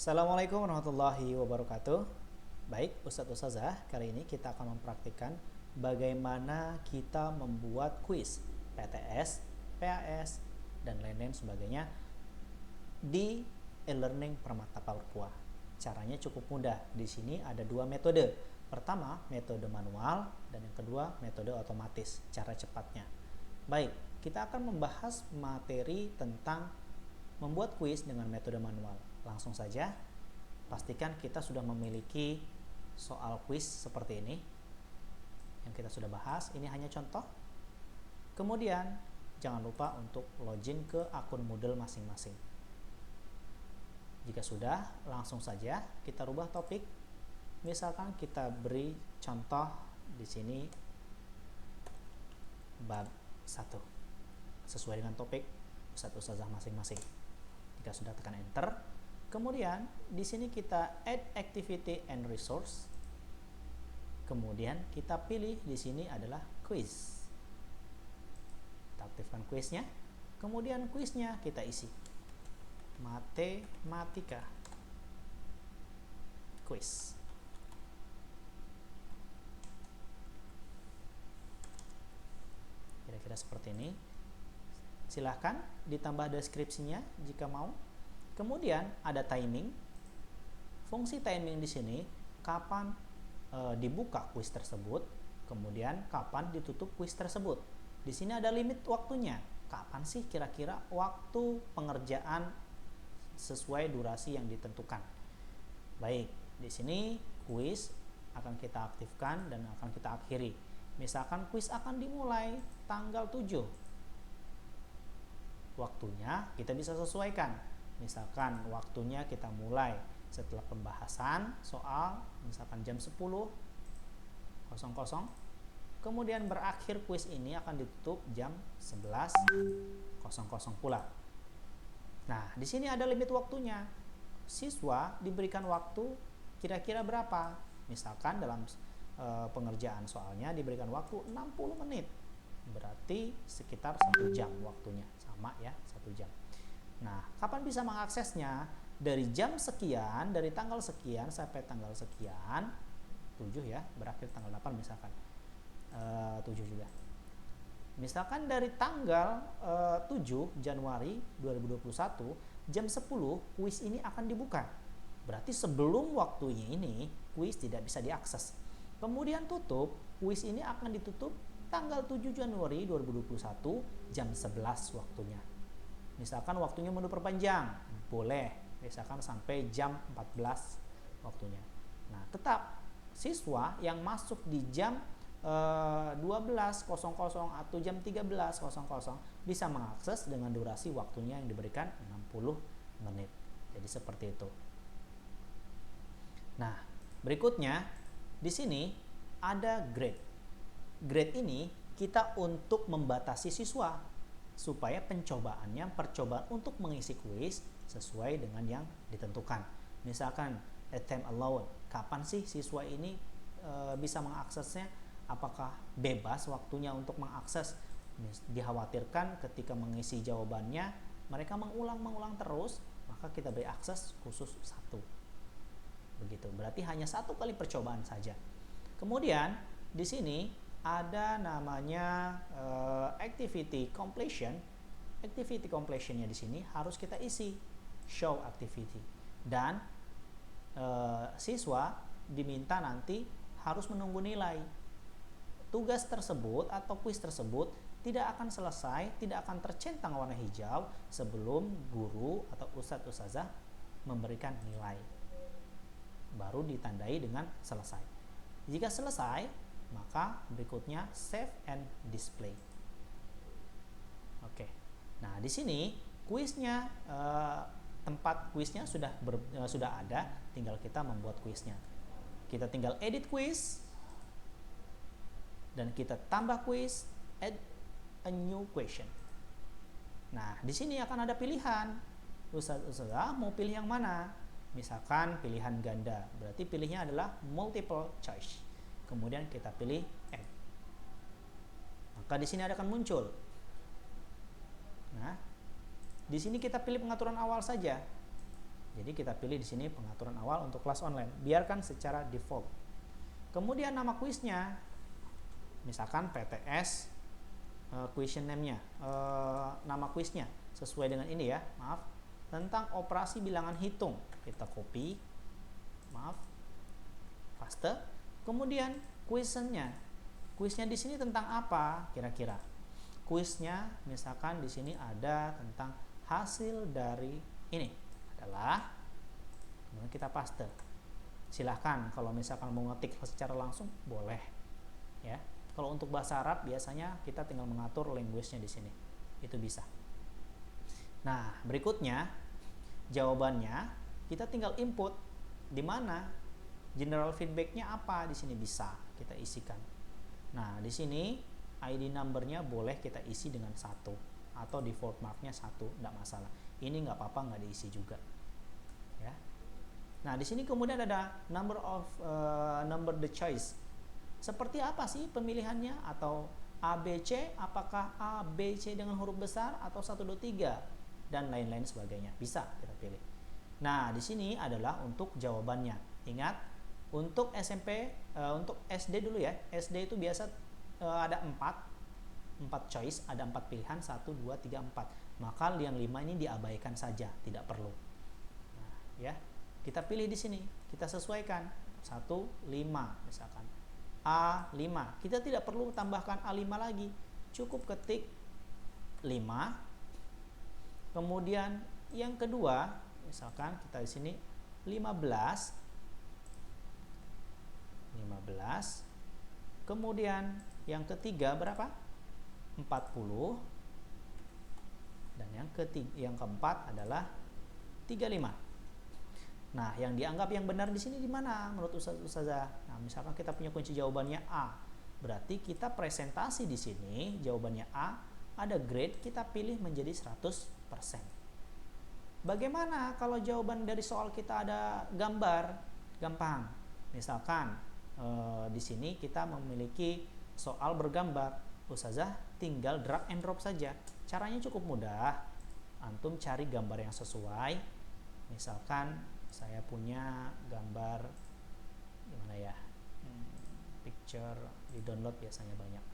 Assalamualaikum warahmatullahi wabarakatuh. Baik, Ustadz Ustazah, kali ini kita akan mempraktikkan bagaimana kita membuat kuis PTS, PAS, dan lain-lain sebagainya di e-learning Permata Papua. Caranya cukup mudah. Di sini ada dua metode. Pertama, metode manual, dan yang kedua, metode otomatis, cara cepatnya. Baik, kita akan membahas materi tentang membuat kuis dengan metode manual. Langsung saja, pastikan kita sudah memiliki soal kuis seperti ini yang kita sudah bahas. Ini hanya contoh. Kemudian jangan lupa untuk login ke akun Moodle masing-masing. Jika sudah, langsung saja kita rubah topik. Misalkan kita beri contoh di sini bab 1 sesuai dengan topik Ustadz Ustazah masing-masing. Jika sudah, tekan enter. Kemudian di sini kita add activity and resource. Kemudian kita pilih di sini adalah quiz. Kita aktifkan kuisnya. Kemudian kuisnya kita isi. Matematika. Quiz. Kira-kira seperti ini. Silahkan ditambah deskripsinya jika mau. Kemudian ada timing. Fungsi timing di sini kapan dibuka kuis tersebut, kemudian kapan ditutup kuis tersebut. Di sini ada limit waktunya. Kapan sih kira-kira waktu pengerjaan sesuai durasi yang ditentukan. Baik, di sini kuis akan kita aktifkan dan akan kita akhiri. Misalkan kuis akan dimulai tanggal 7. Waktunya kita bisa sesuaikan. Misalkan waktunya kita mulai setelah pembahasan soal, misalkan jam 10.00, kemudian berakhir kuis ini akan ditutup jam 11.00 pula. Nah, di sini ada limit waktunya. Siswa diberikan waktu kira-kira berapa? Misalkan dalam pengerjaan soalnya diberikan waktu 60 menit. Berarti sekitar 1 jam waktunya. Sama ya, 1 jam. Nah, kapan bisa mengaksesnya? Dari jam sekian, dari tanggal sekian sampai tanggal sekian, 7 ya, berakhir tanggal 8 misalkan. 7 juga. Misalkan dari tanggal 7 Januari 2021, jam 10 kuis ini akan dibuka. Berarti sebelum waktunya ini, kuis tidak bisa diakses. Kemudian tutup, kuis ini akan ditutup tanggal 7 Januari 2021, jam 11 waktunya. Misalkan waktunya mau diperpanjang, boleh, misalkan sampai jam 14 waktunya. Nah, tetap siswa yang masuk di jam 12.00 atau jam 13.00 bisa mengakses dengan durasi waktunya yang diberikan 60 menit. Jadi seperti itu. Nah, berikutnya di sini ada grade. Grade ini kita untuk membatasi siswa supaya percobaan untuk mengisi kuis sesuai dengan yang ditentukan. Misalkan attempt allowed, kapan sih siswa ini bisa mengaksesnya? Apakah bebas waktunya untuk mengakses? Dikhawatirkan ketika mengisi jawabannya mereka mengulang terus, maka kita beri akses khusus 1. Begitu. Berarti hanya 1 kali percobaan saja. Kemudian di sini ada namanya activity completion. Activity completionnya di sini harus kita isi show activity, dan siswa diminta nanti harus menunggu nilai. Tugas tersebut atau kuis tersebut tidak akan selesai, tidak akan tercentang warna hijau sebelum guru atau ustadz ustazah memberikan nilai. Baru ditandai dengan selesai. Jika selesai, maka berikutnya save and display. Oke. Nah, di sini kuisnya, tempat kuisnya sudah ada, tinggal kita membuat kuisnya. Kita tinggal edit kuis dan kita tambah kuis, add a new question. Nah, di sini akan ada pilihan. Ustazah mau pilih yang mana? Misalkan pilihan ganda, berarti pilihnya adalah multiple choice. Kemudian kita pilih add. Maka di sini akan muncul. Nah, di sini kita pilih pengaturan awal saja. Jadi kita pilih di sini pengaturan awal untuk kelas online, biarkan secara default. Kemudian nama kuisnya, misalkan PTS, question name-nya, nama kuisnya sesuai dengan ini ya, maaf, tentang operasi bilangan hitung. Kita copy, paste. Kemudian kuisnya di sini tentang apa kira-kira? Kuisnya misalkan di sini ada tentang hasil dari ini adalah, kemudian kita paste. Silahkan kalau misalkan mau ngetik secara langsung boleh ya. Kalau untuk bahasa Arab biasanya kita tinggal mengatur language-nya di sini, itu bisa. Nah berikutnya jawabannya kita tinggal input, di mana general feedback-nya apa di sini bisa kita isikan. Nah di sini ID number-nya boleh kita isi dengan 1 atau default mark-nya 1, enggak masalah. Ini nggak apa-apa nggak diisi juga ya. Nah di sini kemudian ada number the choice. Seperti apa sih pemilihannya? Atau ABC, apakah A, B, C dengan huruf besar atau 1, 2, 3 dan lain-lain sebagainya, bisa kita pilih. Nah di sini adalah untuk jawabannya. Ingat, untuk SMP, untuk SD dulu ya, SD itu biasa ada 4 choice, ada 4 pilihan, 1, 2, 3, 4. Maka yang 5 ini diabaikan saja, tidak perlu. Nah, ya, kita pilih di sini, kita sesuaikan 1, 5 misalkan A5. Kita tidak perlu tambahkan A5 lagi, cukup ketik 5. Kemudian yang kedua, misalkan kita di sini 15. Kemudian yang ketiga berapa? 40. Dan yang keempat adalah 35. Nah, yang dianggap yang benar di sini di mana menurut Ustazah? Nah, misalkan kita punya kunci jawabannya A, berarti kita presentasi di sini jawabannya A, ada grade, kita pilih menjadi 100%. Bagaimana kalau jawaban dari soal kita ada gambar? Gampang. Misalkan di sini kita memiliki soal bergambar, Ustazah tinggal drag and drop saja. Caranya cukup mudah. Antum cari gambar yang sesuai. Misalkan saya punya gambar gimana ya, picture di download biasanya banyak.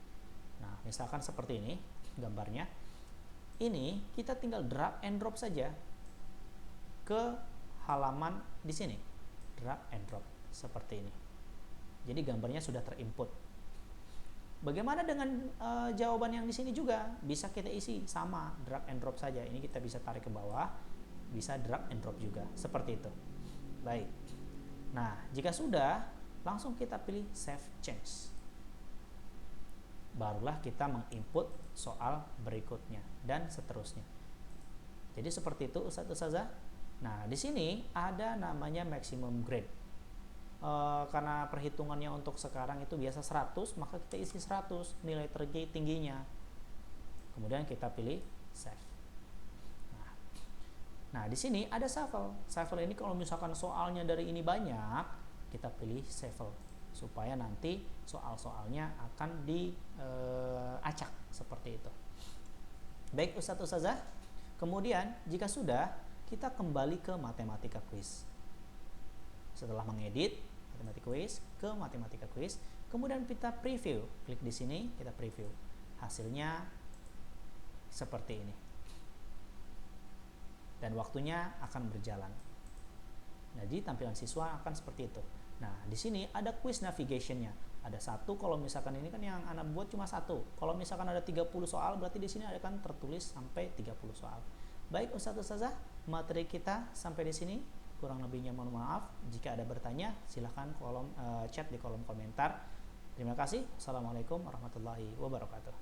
Nah misalkan seperti ini gambarnya, ini kita tinggal drag and drop saja ke halaman di sini, drag and drop seperti ini. Jadi gambarnya sudah terinput. Bagaimana dengan jawaban yang di sini juga bisa kita isi sama, drag and drop saja. Ini kita bisa tarik ke bawah, bisa drag and drop juga seperti itu. Baik. Nah, jika sudah, langsung kita pilih save change. Barulah kita menginput soal berikutnya dan seterusnya. Jadi seperti itu Ustazah. Nah, di sini ada namanya maximum grade. Karena perhitungannya untuk sekarang itu biasa 100, maka kita isi 100 nilai tertingginya. Kemudian kita pilih save. Nah, di sini ada shuffle. Shuffle ini kalau misalkan soalnya dari ini banyak, kita pilih shuffle supaya nanti soal-soalnya akan diacak seperti itu. Baik Ustazah. Kemudian jika sudah, kita kembali ke matematika quiz. Setelah mengedit matematika quiz ke matematika quiz, kemudian kita preview. Klik di sini, kita preview. Hasilnya seperti ini. Dan waktunya akan berjalan. Jadi tampilan siswa akan seperti itu. Nah, di sini ada quiz navigation-nya. Ada 1, kalau misalkan ini kan yang anak buat cuma 1. Kalau misalkan ada 30 soal, berarti di sini akan tertulis sampai 30 soal. Baik Ustazah, materi kita sampai di sini. Kurang lebihnya mohon maaf. Jika ada bertanya, silahkan chat di kolom komentar. Terima kasih. Assalamualaikum warahmatullahi wabarakatuh.